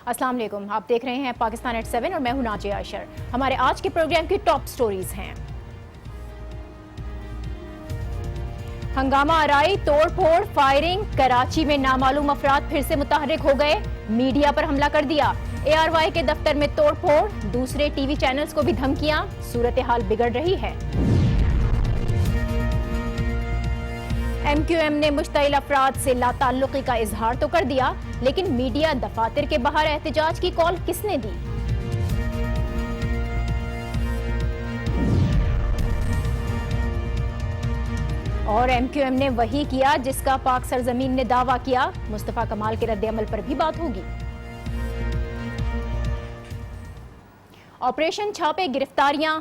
السلام علیکم، آپ دیکھ رہے ہیں پاکستان ایٹ 7 اور میں ہوں ناجیہ عائشر۔ ہمارے آج کے پروگرام کی ٹاپ سٹوریز ہیں: ہنگامہ آرائی، توڑ پھوڑ، فائرنگ، کراچی میں نامعلوم افراد پھر سے متحرک ہو گئے، میڈیا پر حملہ کر دیا، ARY کے دفتر میں توڑ پھوڑ، دوسرے ٹی وی چینلز کو بھی دھمکیاں، صورتحال بگڑ رہی ہے۔ MQM نے مشتعل افراد سے لا تعلقی کا اظہار تو کر دیا، لیکن میڈیا دفاتر کے باہر احتجاج کی کال کس نے دی؟ اور MQM نے وہی کیا جس کا پاک سرزمین نے دعویٰ کیا، مصطفیٰ کمال کے رد عمل پر بھی بات ہوگی۔ آپریشن چھاپے، گرفتاریاں،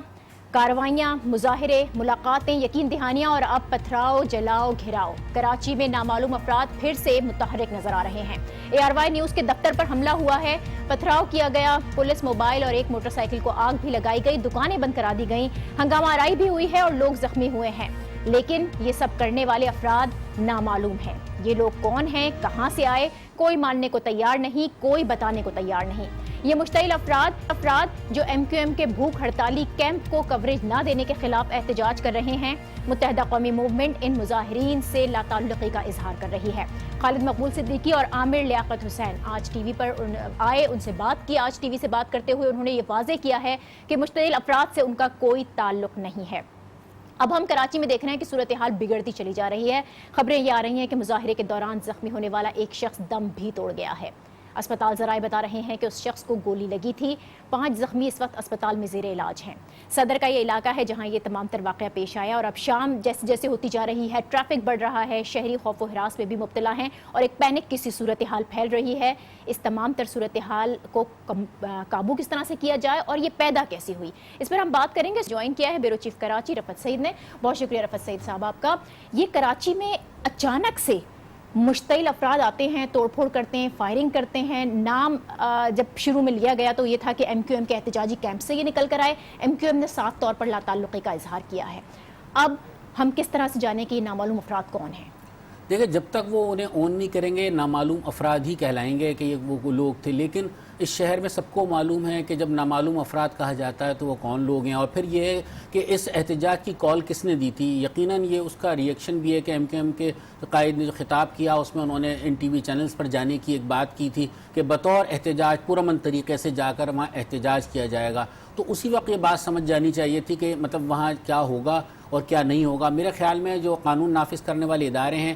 کاروائیاں، مظاہرے، ملاقاتیں، یقین دہانیاں اور اب پتھراؤ، جلاؤ، گھراؤ۔ کراچی میں نامعلوم افراد پھر سے متحرک نظر آ رہے ہیں۔ ARY نیوز کے دفتر پر حملہ ہوا ہے، پتھراؤ کیا گیا، پولیس موبائل اور ایک موٹر سائیکل کو آگ بھی لگائی گئی، دکانیں بند کرا دی گئیں، ہنگامہ آرائی بھی ہوئی ہے اور لوگ زخمی ہوئے ہیں، لیکن یہ سب کرنے والے افراد نامعلوم ہیں۔ یہ لوگ کون ہیں، کہاں سے آئے، کوئی ماننے کو تیار نہیں، کوئی بتانے کو تیار نہیں۔ یہ مشتعل افراد جو MQM کے بھوک ہڑتالی کیمپ کو کوریج نہ دینے کے خلاف احتجاج کر رہے ہیں۔ متحدہ قومی موومنٹ ان مظاہرین سے لا تعلقی کا اظہار کر رہی ہے۔ خالد مقبول صدیقی اور عامر لیاقت حسین آج ٹی وی پر آئے، ان سے بات کی۔ آج ٹی وی سے بات کرتے ہوئے انہوں نے یہ واضح کیا ہے کہ مشتعل افراد سے ان کا کوئی تعلق نہیں ہے۔ اب ہم کراچی میں دیکھ رہے ہیں کہ صورتحال بگڑتی چلی جا رہی ہے۔ خبریں یہ آ رہی ہیں کہ مظاہرے کے دوران زخمی ہونے والا ایک شخص دم بھی توڑ گیا ہے۔ اسپتال ذرائع بتا رہے ہیں کہ اس شخص کو گولی لگی تھی۔ 5 زخمی اس وقت اسپتال میں زیر علاج ہیں۔ صدر کا یہ علاقہ ہے جہاں یہ تمام تر واقعہ پیش آیا، اور اب شام جیسے جیسے ہوتی جا رہی ہے، ٹریفک بڑھ رہا ہے، شہری خوف و ہراس میں بھی مبتلا ہیں اور ایک پینک کی سی صورتحال پھیل رہی ہے۔ اس تمام تر صورتحال کو قابو کس طرح سے کیا جائے اور یہ پیدا کیسی ہوئی، اس پر ہم بات کریں گے۔ جوائن کیا ہے بیورو چیف کراچی رفعت سعید نے۔ بہت شکریہ رفعت سعید صاحب آپ کا۔ یہ کراچی میں اچانک سے مشتعل افراد آتے ہیں، توڑ پھوڑ کرتے ہیں، فائرنگ کرتے ہیں۔ نام جب شروع میں لیا گیا تو یہ تھا کہ MQM کے احتجاجی کیمپ سے یہ نکل کر آئے۔ MQM نے صاف طور پر لا تعلقی کا اظہار کیا ہے۔ اب ہم کس طرح سے جانیں کہ یہ نامعلوم افراد کون ہیں؟ دیکھیں، جب تک وہ انہیں اون نہیں کریں گے، نامعلوم افراد ہی کہلائیں گے کہ یہ وہ لوگ تھے، لیکن اس شہر میں سب کو معلوم ہے کہ جب نامعلوم افراد کہا جاتا ہے تو وہ کون لوگ ہیں۔ اور پھر یہ ہے کہ اس احتجاج کی کال کس نے دی تھی۔ یقیناً یہ اس کا ریئیکشن بھی ہے کہ MQM کے قائد نے جو خطاب کیا اس میں انہوں نے ان ٹی وی چینلز پر جانے کی ایک بات کی تھی کہ بطور احتجاج پرامن طریقے سے جا کر وہاں احتجاج کیا جائے گا۔ تو اسی وقت یہ بات سمجھ جانی چاہیے تھی کہ مطلب وہاں کیا ہوگا اور کیا نہیں ہوگا۔ میرے خیال میں جو قانون نافذ کرنے والے ادارے ہیں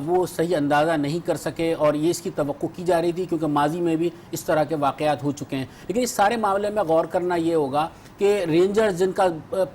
وہ صحیح اندازہ نہیں کر سکے، اور یہ اس کی توقع کی جا رہی تھی کیونکہ ماضی میں بھی اس طرح کے واقعات ہو چکے ہیں۔ لیکن اس سارے معاملے میں غور کرنا یہ ہوگا کہ رینجرز جن کا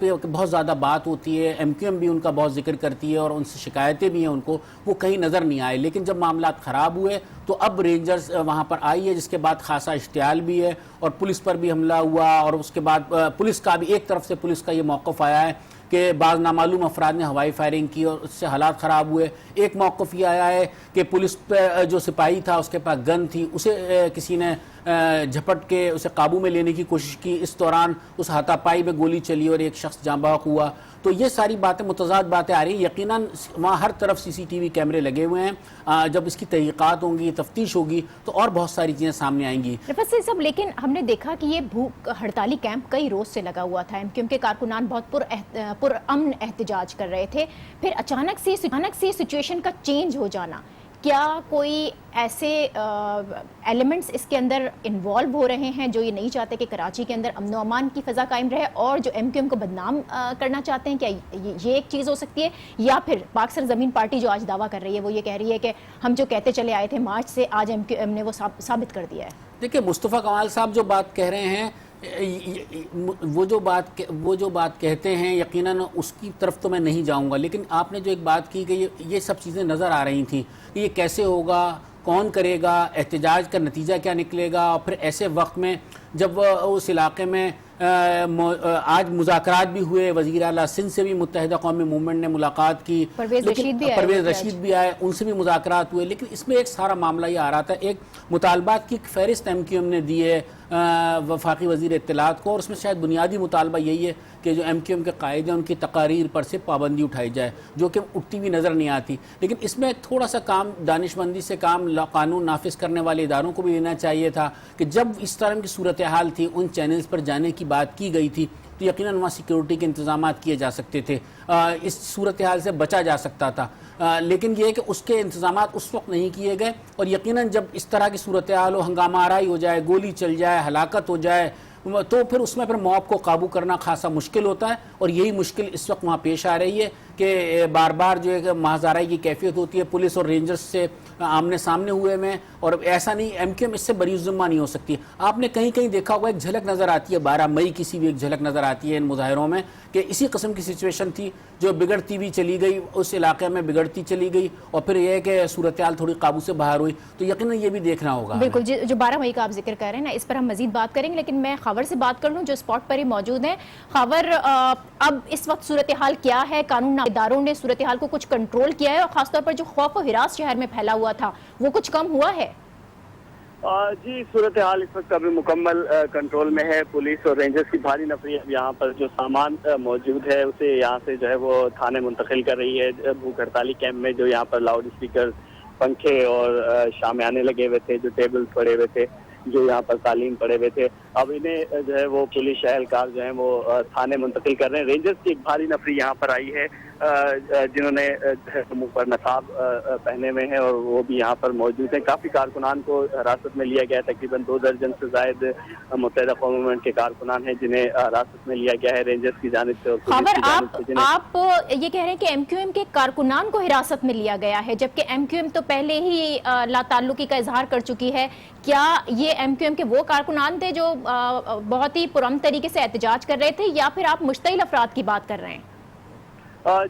بہت زیادہ بات ہوتی ہے، MQM بھی ان کا بہت ذکر کرتی ہے اور ان سے شکایتیں بھی ہیں ان کو، وہ کہیں نظر نہیں آئے۔ لیکن جب معاملات خراب ہوئے تو اب رینجرز وہاں پر آئی ہے، جس کے بعد خاصا اشتعال بھی ہے اور پولیس پر بھی حملہ ہوا، اور اس کے بعد پولیس کا بھی ایک طرف سے پولیس کا یہ موقف آیا ہے کہ بعض نامعلوم افراد نے ہوائی فائرنگ کی اور اس سے حالات خراب ہوئے۔ ایک موقف یہ آیا ہے کہ پولیس پہ جو سپاہی تھا اس کے پاس گن تھی، اسے کسی نے جھپٹ کے اسے قابو میں لینے کی کوشش کی، اس دوران اس ہاتھا پائی میں گولی چلی اور ایک شخص جاں بحق ہوا۔ تو یہ ساری باتیں متضاد باتیں آ رہی ہیں۔ یقیناً وہاں ہر طرف CCTV کیمرے لگے ہوئے ہیں، جب اس کی تحقیقات ہوں گی، تفتیش ہوگی تو اور بہت ساری چیزیں سامنے آئیں گی۔ رفعت سعید صاحب، لیکن ہم نے دیکھا کہ یہ بھوک ہڑتالی کیمپ کئی روز سے لگا ہوا تھا، MQM کے کارکنان بہت پرامن احتجاج کر رہے تھے، پھر اچانک سے سچویشن کا چینج ہو جانا، کیا کوئی ایسے ایلیمنٹس اس کے اندر انوالو ہو رہے ہیں جو یہ نہیں چاہتے کہ کراچی کے اندر امن و امان کی فضا قائم رہے، اور جو MQM کو بدنام کرنا چاہتے ہیں؟ کیا یہ ایک چیز ہو سکتی ہے، یا پھر پاک سرزمین پارٹی جو آج دعویٰ کر رہی ہے وہ یہ کہہ رہی ہے کہ ہم جو کہتے چلے آئے تھے مارچ سے، آج MQM نے وہ ثابت کر دیا ہے؟ دیکھیں، مصطفیٰ کمال صاحب جو بات کہہ رہے ہیں، وہ جو بات کہتے ہیں، یقیناً اس کی طرف تو میں نہیں جاؤں گا، لیکن آپ نے جو ایک بات کی کہ یہ سب چیزیں نظر آ رہی تھیں کہ یہ کیسے ہوگا، کون کرے گا، احتجاج کا نتیجہ کیا نکلے گا، اور پھر ایسے وقت میں جب اس علاقے میں آج مذاکرات بھی ہوئے، وزیر اعلیٰ سندھ سے بھی متحدہ قومی موومنٹ نے ملاقات کی، پرویز رشید بھی آئے، ان سے بھی مذاکرات ہوئے، لیکن اس میں ایک سارا معاملہ یہ آ رہا تھا، ایک مطالبات کی فہرست MQM نے دی ہے، وفاقی وزیر اطلاعات کو، اور اس میں شاید بنیادی مطالبہ یہی ہے کہ جو ایم کیو ایم کے قائد ہیں ان کی تقاریر پر سے پابندی اٹھائی جائے، جو کہ اٹھتی ہوئی نظر نہیں آتی. لیکن اس میں تھوڑا سا کام دانش مندی سے کام قانون نافذ کرنے والے اداروں کو بھی لینا چاہیے تھا کہ جب اس طرح کی صورتحال تھی ان چینلز پر جانے کی بات کی گئی تھی تو یقیناً وہاں سیکیورٹی کے انتظامات کیے جا سکتے تھے، اس صورتحال سے بچا جا سکتا تھا. لیکن یہ کہ اس کے انتظامات اس وقت نہیں کیے گئے، اور یقیناً جب اس طرح کی صورتحال ہو، ہنگامہ آرائی ہو جائے، گولی چل جائے، ہلاکت ہو جائے، تو پھر اس میں پھر موب کو قابو کرنا خاصا مشکل ہوتا ہے. اور یہی مشکل اس وقت وہاں پیش آ رہی ہے کہ بار بار جو ہے محض آرائی کی کیفیت ہوتی ہے، پولیس اور رینجرز سے آمنے سامنے ہوئے میں، اور ایسا نہیں ایم کیو ایم اس سے بری ذمہ نہیں ہو سکتی. آپ نے کہیں کہیں دیکھا ہوگا ایک جھلک نظر آتی ہے 12 مئی کسی بھی ایک جھلک نظر آتی ہے ان مظاہروں میں کہ اسی قسم کی سچویشن تھی جو بگڑتی ہوئی چلی گئی، اس علاقے میں بگڑتی چلی گئی، اور پھر یہ ہے کہ صورتحال تھوڑی قابو سے باہر ہوئی. تو یقیناً یہ بھی دیکھنا ہوگا. بالکل، جو 12 مئی کا آپ ذکر کر رہے ہیں نا، اس پر ہم مزید بات کریں گے، لیکن میں خاور سے بات کر لوں جو اسپاٹ پر ہی موجود ہیں. خاور، اب اس وقت صورتحال کیا ہے؟ قانون اداروں نے صورتحال کو کچھ کنٹرول کیا ہے، اور خاص طور پر جو خوف و ہراس شہر میں پھیلا ہوا تھا وہ کچھ کم ہوا ہے؟ جی، صورتحال اس وقت ابھی مکمل کنٹرول میں ہے. پولیس اور رینجرز کی بھاری نفری اب یہاں پر جو سامان موجود ہے اسے یہاں سے جو ہے وہ تھانے منتقل کر رہی ہے. بھوک ہڑتالی کیمپ میں جو یہاں پر لاؤڈ اسپیکر، پنکھے اور شامیانے لگے ہوئے تھے، جو ٹیبل پڑے ہوئے تھے، جو یہاں پر قالین پڑے ہوئے تھے، اب انہیں جو ہے وہ پولیس اہلکار جو ہیں وہ تھانے منتقل کر رہے ہیں. رینجرز کی ایک بھاری نفری یہاں پر آئی ہے جنہوں نے منہ پر نقاب پہنے ہوئے ہیں، اور وہ بھی یہاں پر موجود ہیں. کافی کارکنان کو حراست میں لیا گیا ہے، تقریباً 2 درجن سے زائد متحدہ قوم موومنٹ کے کارکنان ہیں جنہیں حراست میں لیا گیا ہے رینجرز کی جانب سے اور پولیس کی جانب سے. آپ یہ کہہ رہے ہیں کہ ایم کیو ایم کے کارکنان کو حراست میں لیا گیا ہے، جبکہ ایم کیو ایم تو پہلے ہی لا تعلقی کا اظہار کر چکی ہے. کیا یہ ایم کیو ایم کے وہ کارکنان تھے جو بہت ہی پرامن طریقے سے احتجاج کر رہے تھے، یا پھر آپ مشتعل افراد کی بات کر رہے ہیں؟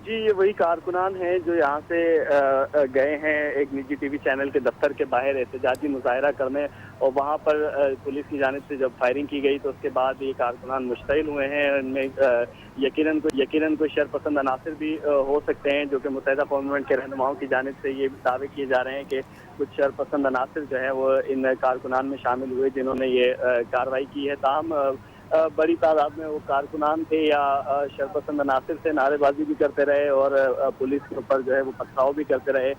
جی، یہ وہی کارکنان ہیں جو یہاں سے گئے ہیں ایک نجی ٹی وی چینل کے دفتر کے باہر احتجاجی مظاہرہ کرنے، اور وہاں پر پولیس کی جانب سے جب فائرنگ کی گئی تو اس کے بعد یہ کارکنان مشتعل ہوئے ہیں. ان میں یقیناً کوئی شرپسند عناصر بھی ہو سکتے ہیں، جو کہ متحدہ قوم موومنٹ کے رہنماؤں کی جانب سے یہ دعوے کیے جا رہے ہیں کہ کچھ شرپسند عناصر جو ہے وہ ان کارکنان میں شامل ہوئے جنہوں نے یہ کارروائی کی ہے. تاہم بڑی تعداد میں وہ کارکنان تھے یا شرپسند عناصر سے نعرے بازی بھی کرتے رہے اور پولیس کے اوپر جو ہے وہ پتھراؤ بھی کرتے رہے.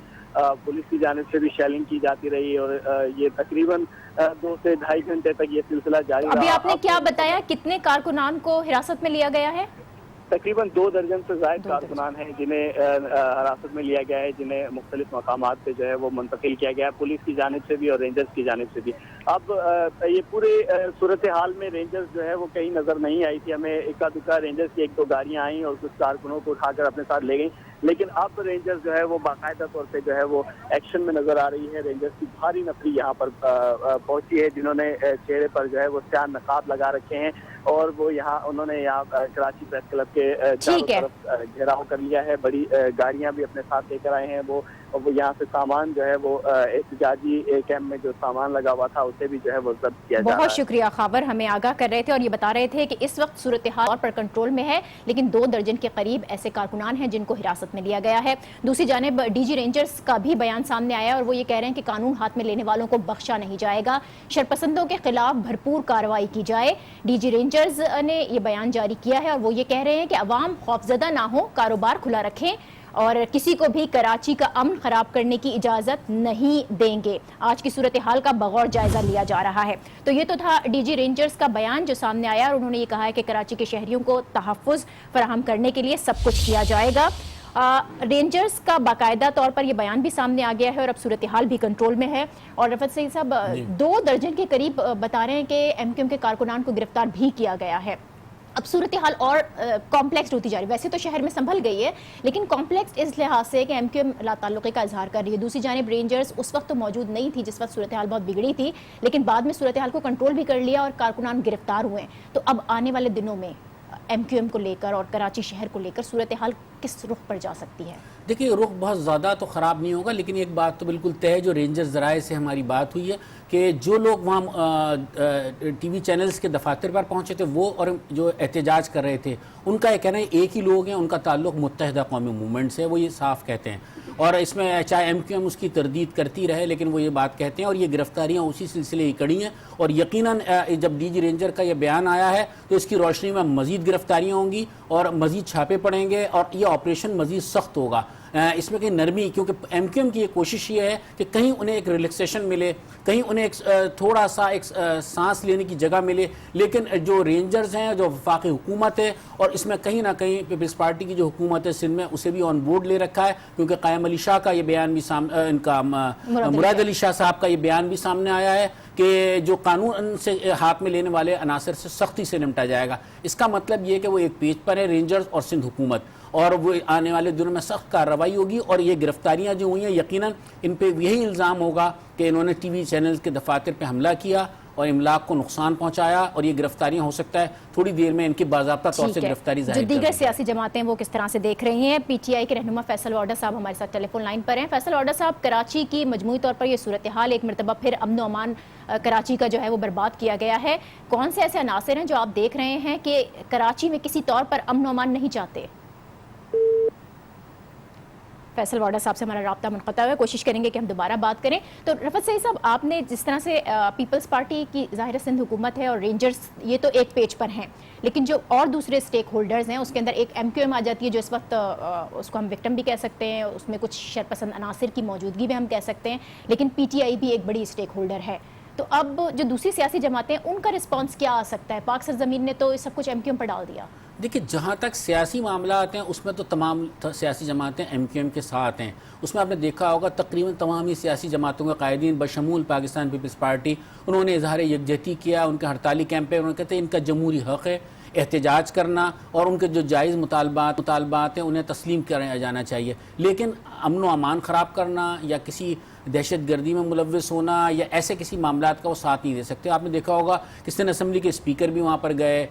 پولیس کی جانب سے بھی شیلنگ کی جاتی رہی، اور یہ تقریباً 2 سے 2.5 گھنٹے تک یہ سلسلہ جاری رہا. ابھی آپ نے کیا بتایا، کتنے کارکنان کو حراست میں لیا گیا ہے؟ تقریباً 2 درجن سے زائد کارکنان ہیں جنہیں حراست میں لیا گیا ہے، جنہیں مختلف مقامات پہ جو ہے وہ منتقل کیا گیا ہے، پولیس کی جانب سے بھی اور رینجرز کی جانب سے بھی. اب یہ پورے صورتحال میں رینجرز جو ہے وہ کہیں نظر نہیں آئی تھی. ہمیں اکا دکا رینجرز کی 1-2 گاڑیاں آئیں اور کچھ کارکنوں کو اٹھا کر اپنے ساتھ لے گئیں، لیکن اب رینجرز جو ہے وہ باقاعدہ طور پہ جو ہے وہ ایکشن میں نظر آ رہی ہے. رینجرز کی بھاری نفری یہاں پر پہنچی ہے جنہوں نے چہرے پر جو ہے وہ سیاہ نقاب لگا رکھے ہیں، اور وہ انہوں نے یہاں کراچی پریس کلب کے چاروں طرف گھیراؤ کر لیا ہے. بڑی گاڑیاں بھی اپنے ساتھ لے کر آئے ہیں. وہ یہاں سے سامان جو ہے وہ احتجاجی کیمپ میں جو سامان لگا ہوا تھا اسے بھی جو ہے وہ ضبط کیا جا رہا ہے. بہت شکریہ خاور، ہمیں آگاہ کر رہے تھے اور یہ بتا رہے تھے کہ اس وقت صورتحال پر کنٹرول میں ہے، لیکن 2 درجن کے قریب ایسے کارکنان ہیں جن کو حراست میں لیا گیا ہے. دوسری جانب ڈی جی رینجرز کا بھی بیان سامنے آیا، اور وہ یہ کہہ رہے ہیں کہ قانون ہاتھ میں لینے والوں کو بخشا نہیں جائے گا، شرپسندوں کے خلاف بھرپور کارروائی کی جائے. ڈی جی رینجرز نے یہ بیان جاری کیا ہے، اور وہ یہ کہہ رہے ہیں کہ عوام خوفزدہ نہ ہو، کاروبار کھلا رکھیں، اور کسی کو بھی کراچی کا امن خراب کرنے کی اجازت نہیں دیں گے. آج کی صورتحال کا بغور جائزہ لیا جا رہا ہے. تو یہ تو تھا ڈی جی رینجرز کا بیان جو سامنے آیا، اور انہوں نے یہ کہا ہے کہ کراچی کے شہریوں کو تحفظ فراہم کرنے کے لیے سب کچھ کیا جائے گا. رینجرز کا باقاعدہ طور پر یہ بیان بھی سامنے آ گیا ہے، اور اب صورتحال بھی کنٹرول میں ہے. اور رفعت سعید صاحب 2 درجن کے قریب بتا رہے ہیں کہ ایم کیو ایم کے کارکنان کو گرفتار بھی کیا گیا ہے. اب صورتحال اور کمپلیکس ہوتی جا رہی ہے. ویسے تو شہر میں سنبھل گئی ہے، لیکن کمپلیکس اس لحاظ سے کہ ایم کیو ایم لا تعلقی کا اظہار کر رہی ہے. دوسری جانب رینجرز اس وقت تو موجود نہیں تھی جس وقت صورتحال بہت بگڑی تھی، لیکن بعد میں صورتحال کو کنٹرول بھی کر لیا اور کارکنان گرفتار ہوئے. تو اب آنے والے دنوں میں ایم کیو ایم کو لے کر اور کراچی شہر کو لے کر صورتحال کس رخ پر جا سکتی ہے؟ دیکھیے، رخ بہت زیادہ تو خراب نہیں ہوگا، لیکن ایک بات تو بالکل طے ہے، جو رینجر ذرائع سے ہماری بات ہوئی ہے کہ جو لوگ وہاں ٹی وی چینلز کے دفاتر پر پہنچے تھے وہ اور جو احتجاج کر رہے تھے ان کا یہ کہنا ہے ایک ہی لوگ ہیں، ان کا تعلق متحدہ قومی موومنٹ سے، وہ یہ صاف کہتے ہیں. اور اس میں چاہے ایم کیو ایم اس کی تردید کرتی رہے لیکن وہ یہ بات کہتے ہیں، اور یہ گرفتاریاں اسی سلسلے ہی کڑی ہیں، اور یقیناً جب ڈی جی رینجر کا یہ بیان آیا ہے تو اس کی روشنی میں مزید گرفتاریاں ہوں گی اور مزید چھاپے پڑیں گے اور یہ آپریشن مزید سخت ہوگا۔ اس میں کہیں نرمی، کیونکہ ایم کیو ایم کی یہ کوشش یہ ہے کہ کہیں انہیں ایک ریلیکسیشن ملے، کہیں انہیں تھوڑا سا ایک سانس لینے کی جگہ ملے، لیکن جو رینجرز ہیں، جو وفاقی حکومت ہے، اور اس میں کہیں نہ کہیں پیپلز پارٹی کی جو حکومت ہے سندھ میں اسے بھی آن بورڈ لے رکھا ہے، کیونکہ قائم علی شاہ کا یہ بیان بھی ان کا مراد علی شاہ صاحب کا یہ بیان بھی سامنے آیا ہے کہ جو قانون سے ہاتھ میں لینے والے عناصر سے سختی سے نمٹا جائے گا۔ اس کا مطلب یہ کہ وہ ایک پیج پر ہے رینجرز اور سندھ حکومت، اور وہ آنے والے دنوں میں سخت کارروائی ہوگی، اور یہ گرفتاریاں جو ہوئی ہیں یقیناً ان پہ یہی الزام ہوگا کہ انہوں نے ٹی وی چینلز کے دفاتر پہ حملہ کیا اور املاک کو نقصان پہنچایا، اور یہ گرفتاریاں ہو سکتا ہے تھوڑی دیر میں ان کی باضابطہ طور سے گرفتاری ظاہر جو دیگر سیاسی جماعتیں وہ کس طرح سے دیکھ رہی ہیں۔ پی ٹی آئی کے رہنما فیصل وارڈا صاحب ہمارے ساتھ ٹیلی فون لائن پر ہیں۔ فیصل وارڈا صاحب، کراچی کی مجموعی طور پر یہ صورتحال ایک مرتبہ پھر امن و امان کراچی کا جو ہے وہ برباد کیا گیا ہے، کون سے ایسے عناصر ہیں جو آپ دیکھ رہے ہیں کہ کراچی میں کسی طور پر امن و امان نہیں چاہتے؟ فیصل وارڈا صاحب سے ہمارا رابطہ منقطع ہوا ہے، کوشش کریں گے کہ ہم دوبارہ بات کریں۔ تو رفعت سعید صاحب، آپ نے جس طرح سے پیپلز پارٹی کی ظاہر سندھ حکومت ہے اور رینجرز یہ تو ایک پیج پر ہیں، لیکن جو اور دوسرے سٹیک ہولڈرز ہیں اس کے اندر ایک ایم کیو ایم آ جاتی ہے جو اس وقت اس کو ہم وکٹم بھی کہہ سکتے ہیں، اس میں کچھ شرپسند عناصر کی موجودگی بھی ہم کہہ سکتے ہیں، لیکن پی ٹی آئی بھی ایک بڑی سٹیک ہولڈر ہے۔ تو اب جو دوسری سیاسی جماعتیں ان کا رسپانس کیا آ سکتا ہے؟ پاک سرزمین نے تو سب کچھ ایم کیو ایم پر ڈال دیا۔ دیکھیں، جہاں تک سیاسی معاملات ہیں اس میں تو تمام سیاسی جماعتیں ایم کیو ایم کے ساتھ ہیں۔ اس میں آپ نے دیکھا ہوگا تقریباً تمام ہی سیاسی جماعتوں کے قائدین بشمول پاکستان پیپلز پارٹی انہوں نے اظہار یکجہتی کیا، ان کے ہڑتالی کیمپ پہ انہوں نے کہتے ہیں ان کا جمہوری حق ہے احتجاج کرنا، اور ان کے جو جائز مطالبات ہیں انہیں تسلیم کیا جانا چاہیے، لیکن امن و امان خراب کرنا یا کسی دہشت گردی میں ملوث ہونا یا ایسے کسی معاملات کا وہ ساتھ نہیں دے سکتے۔ آپ نے دیکھا ہوگا کہ سندھ اسمبلی کے اسپیکر بھی وہاں پر گئے،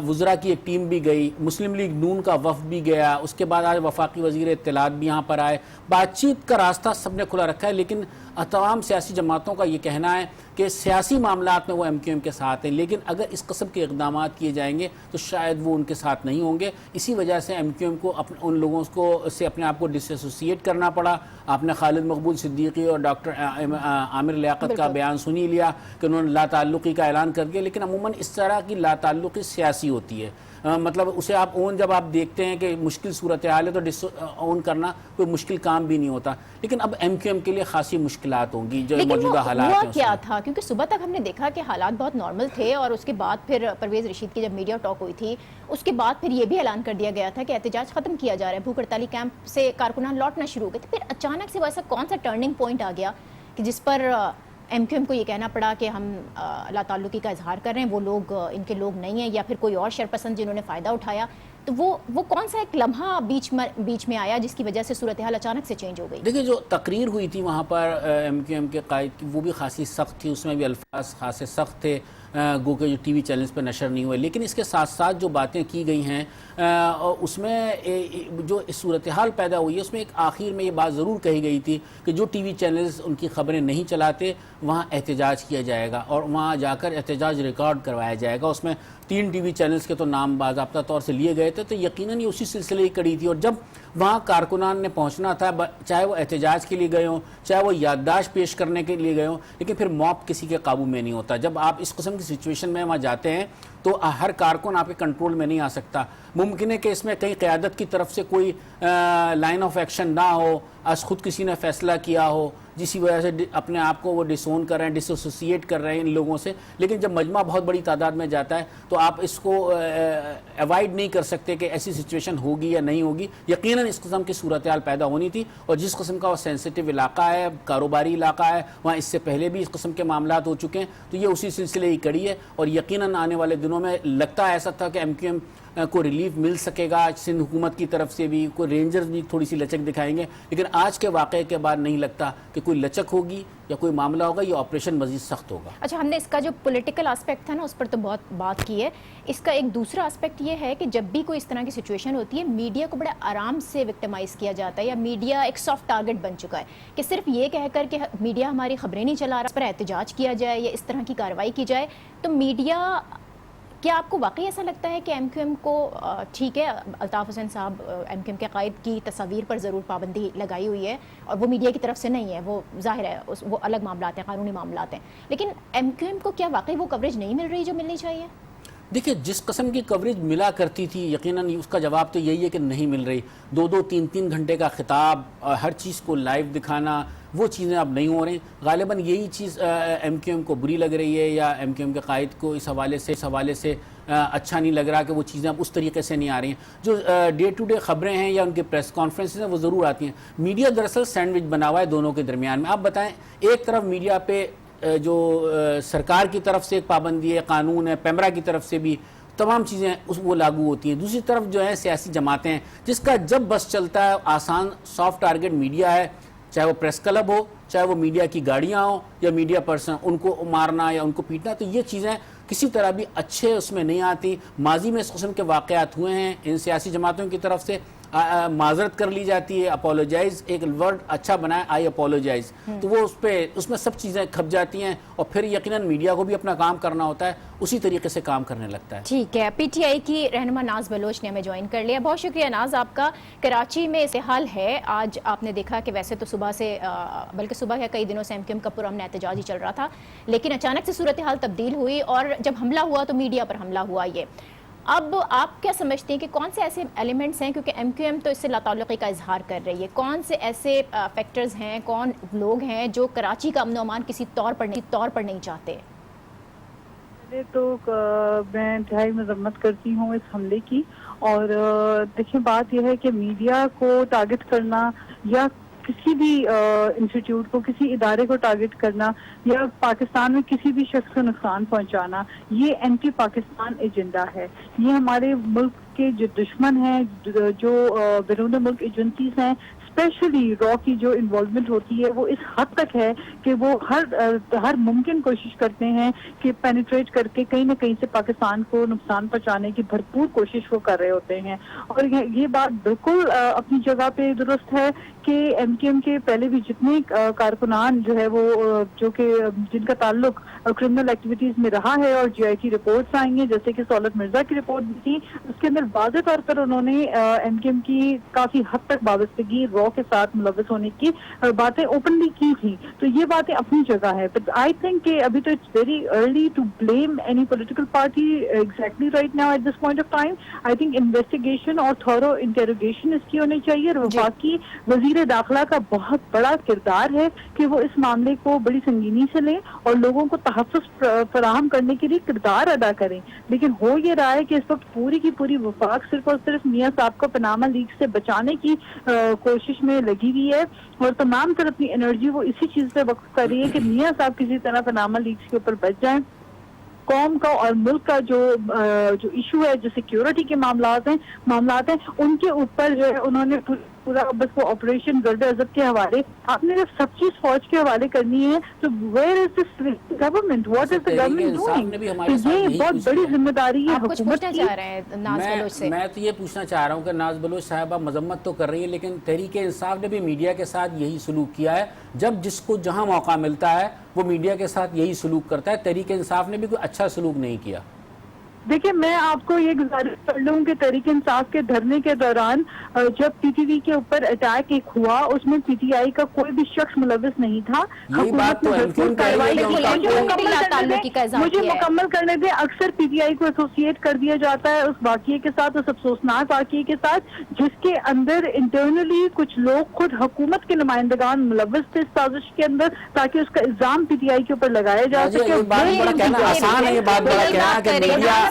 وزراء کی ایک ٹیم بھی گئی، مسلم لیگ نون کا وفد بھی گیا، اس کے بعد آج وفاقی وزیر اطلاعات بھی یہاں پر آئے۔ بات چیت کا راستہ سب نے کھلا رکھا ہے، لیکن تمام سیاسی جماعتوں کا یہ کہنا ہے کہ سیاسی معاملات میں وہ ایم کیو ایم کے ساتھ ہیں، لیکن اگر اس قسم کے اقدامات کیے جائیں گے تو شاید وہ ان کے ساتھ نہیں ہوں گے۔ اسی وجہ سے ایم کیو ایم کو ان لوگوں سے اپنے آپ کو ڈس ایسوسیٹ کرنا پڑا۔ آپ نے خالد مقبول صدیقی اور ڈاکٹر عامر لیاقت کا بیان سنی لیا کہ انہوں نے لا تعلقی کا اعلان کر دیا، لیکن عموماً اس طرح کی لا تعلقی سیاسی ہوتی ہے، مطلب اسے آپ جب آپ دیکھتے ہیں کہ مشکل صورتحال ہے تو ڈس اون کرنا کوئی مشکل کام بھی نہیں ہوتا، لیکن اب ایم کیو ایم کے لیے خاصی مشکلات ہوں گی جو موجودہ حالات ہیں۔ لیکن کیا تھا، کیونکہ صبح تک ہم نے دیکھا کہ حالات بہت نارمل تھے، اور اس کے بعد پھر پرویز رشید کی جب میڈیا ٹاک ہوئی تھی اس کے بعد پھر یہ بھی اعلان کر دیا گیا تھا کہ احتجاج ختم کیا جا رہا ہے، بھوک ہڑتالی کیمپ سے کارکنان لوٹنا شروع ہو گئے تھے۔ پھر اچانک سے ایسا کون سا ٹرننگ پوائنٹ آ گیا کہ جس پر ایم کیو ایم کو یہ کہنا پڑا کہ ہم لا تعلقی کا اظہار کر رہے ہیں، وہ لوگ ان کے لوگ نہیں ہیں، یا پھر کوئی اور شرپسند جنہوں نے فائدہ اٹھایا؟ تو وہ کون سا ایک لمحہ بیچ میں آیا جس کی وجہ سے صورتحال اچانک سے چینج ہو گئی؟ دیکھیں، جو تقریر ہوئی تھی وہاں پر ایم کیو ایم کے قائد کی وہ بھی خاصی سخت تھی، اس میں بھی الفاظ خاصے سخت تھے، گو کہ جو ٹی وی چینلز پہ نشر نہیں ہوئے، لیکن اس کے ساتھ ساتھ جو باتیں کی گئی ہیں اس میں جو صورتحال پیدا ہوئی ہے اس میں ایک آخر میں یہ بات ضرور کہی گئی تھی کہ جو ٹی وی چینلز ان کی خبریں نہیں چلاتے وہاں احتجاج کیا جائے گا اور وہاں جا کر احتجاج ریکارڈ کروایا جائے گا۔ اس میں 3 ٹی وی چینلز کے تو نام باضابطہ طور سے لیے گئے تھے، تو یقیناً یہ اسی سلسلے کی کڑی تھی، اور جب وہاں کارکنان نے پہنچنا تھا، چاہے وہ احتجاج کے لیے گئے ہوں، چاہے وہ یادداشت پیش کرنے کے لیے گئے ہوں، لیکن پھر موب کسی کے قابو میں نہیں ہوتا۔ جب آپ اس قسم کی سچویشن میں وہاں جاتے ہیں تو ہر کارکن آپ کے کنٹرول میں نہیں آ سکتا۔ ممکن ہے کہ اس میں کہیں قیادت کی طرف سے کوئی لائن آف ایکشن نہ ہو، از خود کسی نے فیصلہ کیا ہو جسی وجہ سے اپنے آپ کو وہ ڈسون کر رہے ہیں، ڈس ایسوسیٹ کر رہے ہیں ان لوگوں سے، لیکن جب مجمع بہت بڑی تعداد میں جاتا ہے تو آپ اس کو ایوائڈ نہیں کر سکتے کہ ایسی سچویشن ہوگی یا نہیں ہوگی۔ یقیناً اس قسم کی صورتحال پیدا ہونی تھی، اور جس قسم کا وہ سینسٹیو علاقہ ہے، کاروباری علاقہ ہے، وہاں اس سے پہلے بھی اس قسم کے معاملات ہو چکے ہیں، تو یہ اسی سلسلے ہی کڑی ہے، اور یقیناً آنے والے دنوں میں لگتا ایسا تھا کہ ایم کیو ایم کو ریلیف مل سکے گا سندھ حکومت کی طرف سے بھی، کوئی رینجرز بھی تھوڑی سی لچک دکھائیں گے، لیکن آج کے واقعے کے بعد نہیں لگتا کہ کوئی لچک ہوگی یا کوئی معاملہ ہوگا، یہ آپریشن مزید سخت ہوگا۔ اچھا، ہم نے اس کا جو پولیٹیکل آسپیکٹ تھا نا اس پر تو بہت بات کی ہے، اس کا ایک دوسرا آسپیکٹ یہ ہے کہ جب بھی کوئی اس طرح کی سچویشن ہوتی ہے میڈیا کو بڑے آرام سے وکٹمائز کیا جاتا ہے، یا میڈیا ایک سافٹ ٹارگٹ بن چکا ہے کہ صرف یہ کہہ کر کہ میڈیا ہماری خبریں نہیں چلا رہا، اس پر احتجاج کیا جائے یا اس طرح کی کارروائی کی جائے، تو میڈیا کیا آپ کو واقعی ایسا لگتا ہے کہ ایم کیو ایم کو ٹھیک ہے الطاف حسین صاحب ایم کیو ایم کے قائد کی تصاویر پر ضرور پابندی لگائی ہوئی ہے اور وہ میڈیا کی طرف سے نہیں ہے, وہ ظاہر ہے وہ الگ معاملات ہیں, قانونی معاملات ہیں, لیکن ایم کیو ایم کو کیا واقعی وہ کوریج نہیں مل رہی جو ملنی چاہیے؟ دیکھیں جس قسم کی کوریج ملا کرتی تھی یقیناً اس کا جواب تو یہی ہے کہ نہیں مل رہی. 2-3 گھنٹے کا خطاب, ہر چیز کو لائیو دکھانا, وہ چیزیں اب نہیں ہو رہی. غالباً یہی چیز ایم کیو ایم کو بری لگ رہی ہے یا ایم کیو ایم کے قائد کو اس حوالے سے اچھا نہیں لگ رہا کہ وہ چیزیں اب اس طریقے سے نہیں آ رہی ہیں. جو ڈے ٹو ڈے خبریں ہیں یا ان کے پریس کانفرنسز ہیں وہ ضرور آتی ہیں. میڈیا دراصل سینڈوچ بنا ہوا ہے دونوں کے درمیان میں. آپ بتائیں, ایک طرف میڈیا پہ جو سرکار کی طرف سے ایک پابندی ہے, قانون ہے, پیمرا کی طرف سے بھی تمام چیزیں وہ لاگو ہوتی ہیں. دوسری طرف جو ہے سیاسی جماعتیں ہیں جس کا جب بس چلتا ہے آسان سافٹ ٹارگٹ میڈیا ہے, چاہے وہ پریس کلب ہو, چاہے وہ میڈیا کی گاڑیاں ہوں یا میڈیا پرسن, ان کو مارنا یا ان کو پیٹنا, تو یہ چیزیں کسی طرح بھی اچھے اس میں نہیں آتی. ماضی میں اس قسم کے واقعات ہوئے ہیں, ان سیاسی جماعتوں کی طرف سے معذرت کر لی جاتی ہے, اپولوجائز ایک ورڈ اچھا بنائے, آئی اپولوجائز, تو وہ اس میں سب چیزیں کھپ جاتی ہیں اور پھر یقیناً میڈیا کو بھی اپنا کام کرنا ہوتا ہے, اسی طریقے سے کام کرنے لگتا ہے. ٹھیک ہے, پی ٹی آئی کی رہنما ناز بلوچ نے ہمیں جوائن کر لیا. بہت شکریہ ناز آپ کا. کراچی میں استحال ہے, آج آپ نے دیکھا کہ ویسے تو صبح سے بلکہ صبح کے کئی دنوں سے ایم کیو ایم کا پرامن احتجاج ہی چل رہا تھا, لیکن اچانک سے صورتحال تبدیل ہوئی اور جب حملہ ہوا تو میڈیا پر حملہ ہوا. یہ اب آپ کیا سمجھتے ہیں کہ کون سے ایسے ایلیمنٹس ہیں, کیونکہ ایم کیو ایم تو اس سے لاتعلقی کا اظہار کر رہی ہے, کون سے ایسے فیکٹرز ہیں, کون لوگ ہیں جو کراچی کا امن و امان کسی طور پر نہیں چاہتے؟ تو میں انتہائی مذمت کرتی ہوں اس حملے کی. اور دیکھیں بات یہ ہے کہ میڈیا کو ٹارگٹ کرنا یا کسی بھی انسٹیٹیوٹ کو, کسی ادارے کو ٹارگٹ کرنا یا پاکستان میں کسی بھی شخص کو نقصان پہنچانا, یہ اینٹی پاکستان ایجنڈا ہے. یہ ہمارے ملک کے جو دشمن ہیں, جو بیرون ملک ایجنسیز ہیں, اسپیشلی را کی جو انوالومنٹ ہوتی ہے وہ اس حد تک ہے کہ وہ ہر ممکن کوشش کرتے ہیں کہ پینیٹریٹ کر کے کہیں نہ کہیں سے پاکستان کو نقصان پہنچانے کی بھرپور کوشش وہ کر رہے ہوتے ہیں. اور یہ بات بالکل اپنی جگہ پہ درست ہے کہ ایم کیو ایم کے پہلے بھی جتنے کارکنان جو ہے وہ جو کہ جن کا تعلق کرمنل ایکٹیویٹیز میں رہا ہے اور جی آئی کی رپورٹس آئی ہیں, جیسے کہ سولت مرزا کی رپورٹ بھی تھی, اس کے اندر واضح طور پر انہوں نے ایم کیو ایم کی کافی حد تک وابستگی را کے ساتھ ملوث ہونے کی باتیں اوپنلی کی تھی. تو یہ باتیں اپنی جگہ ہے, بٹ آئی تھنک کہ ابھی تو it's very early to blame any political party exactly right now at this point of time. I think investigation اور تھورو انٹروگیشن اس کی ہونی چاہیے. اور وفاقی وزیر داخلہ کا بہت بڑا کردار ہے کہ وہ اس معاملے کو بڑی سنگینی سے لیں اور لوگوں کو تحفظ فراہم کرنے کے لیے کردار ادا کریں. لیکن ہو یہ رہا ہے کہ اس وقت پوری کی پوری وفاق صرف اور صرف میاں صاحب کو پاناما لیکس سے بچانے کی کوشش میں لگی ہوئی ہے اور تمام تر اپنی انرجی وہ اسی چیز پہ وقف کر رہی ہے کہ میاں صاحب کسی طرح پاناما لیکس کے اوپر بچ جائیں. قوم کا اور ملک کا جو ایشو ہے, جو سیکیورٹی کے معاملات ہیں ان کے اوپر جو ہے انہوں نے پورا بس وہ آپریشن گرد عزت کے حوالے, آپ نے جب سب چیز فوج کے حوالے کرنی ہے تو where is this government, what is the government doing? یہ بہت بڑی ذمہ داری ہے حکومت کی. میں تو یہ پوچھنا چاہ رہا ہوں کہ ناز بلوچ صاحبہ مذمت تو کر رہی ہے, لیکن تحریک انصاف نے بھی میڈیا کے ساتھ یہی سلوک کیا ہے. جب جس کو جہاں موقع ملتا ہے وہ میڈیا کے ساتھ یہی سلوک کرتا ہے. تحریک انصاف نے بھی کوئی اچھا سلوک نہیں کیا. دیکھیں میں آپ کو یہ گزارش کر لوں کہ تحریک انصاف کے دھرنے کے دوران جب پی ٹی وی کے اوپر اٹیک ایک ہوا, اس میں پی ٹی آئی کا کوئی بھی شخص ملوث نہیں تھا. مجھے مکمل کرنے دیں. اکثر پی ٹی آئی کو ایسوسیٹ کر دیا جاتا ہے اس واقعے کے ساتھ, اس افسوسناک واقعے کے ساتھ, جس کے اندر انٹرنلی کچھ لوگ خود حکومت کے نمائندگان ملوث تھے اس سازش کے اندر, تاکہ اس کا الزام پی ٹی آئی کے اوپر لگایا جا سکے.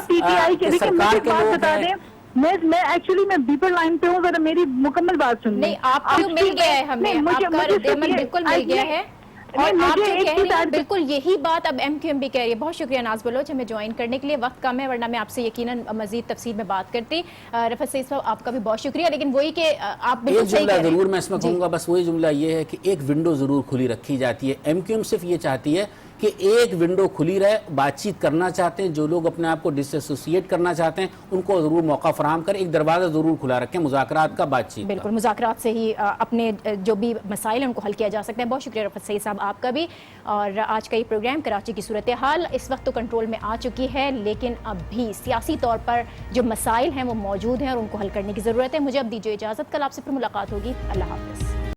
پی ٹی آئی کے لیکن مجھے بات بتا دیں, میں ایکچولی میں بیپر لائن پہ ہوں, ذرا میری مکمل بات سن لیں. آپ کو مل گیا ہے, ہمیں بالکل مل گیا ہے اور آپ جو کہہ رہی ہیں بالکل یہی بات اب ایم کیو ایم بھی کہہ رہی ہے. بہت شکریہ ناز بلوچ ہمیں جوائن کرنے کے لیے. وقت کم ہے ورنہ میں آپ سے یقیناً مزید تفصیل میں بات کرتی. رفعت سعید صاحب آپ کا بھی بہت شکریہ, لیکن وہی کہ آپ بالکل صحیح کہہ رہے ہیں. ضرور میں اس میں کہوں گا, بس وہی جملہ یہ ہے کہ ایک ونڈو ضرور کھلی رکھی جاتی ہے. ایم کیو ایم صرف یہ چاہتی ہے کہ ایک ونڈو کھلی رہے، بات چیت کرنا چاہتے ہیں جو لوگ اپنے آپ کو ڈس ایسوسیٹ کرنا چاہتے ہیں ان کو ضرور موقع فراہم کریں، ایک دروازہ ضرور کھلا رکھیں مذاکرات کا، بات چیت کا۔ بالکل، مذاکرات سے ہی اپنے جو بھی مسائل ہیں ان کو حل کیا جا سکتا ہے۔ بہت شکریہ رفعت سعید صاحب آپ کا بھی۔ اور آج کا یہ پروگرام کراچی کی صورتحال اس وقت تو کنٹرول میں آ چکی ہے، لیکن اب بھی سیاسی طور پر جو مسائل ہیں وہ موجود ہیں اور ان کو حل کرنے کی ضرورت ہے۔ مجھے اب دیجیے اجازت، کل آپ سے پھر ملاقات ہوگی۔ اللہ حافظ۔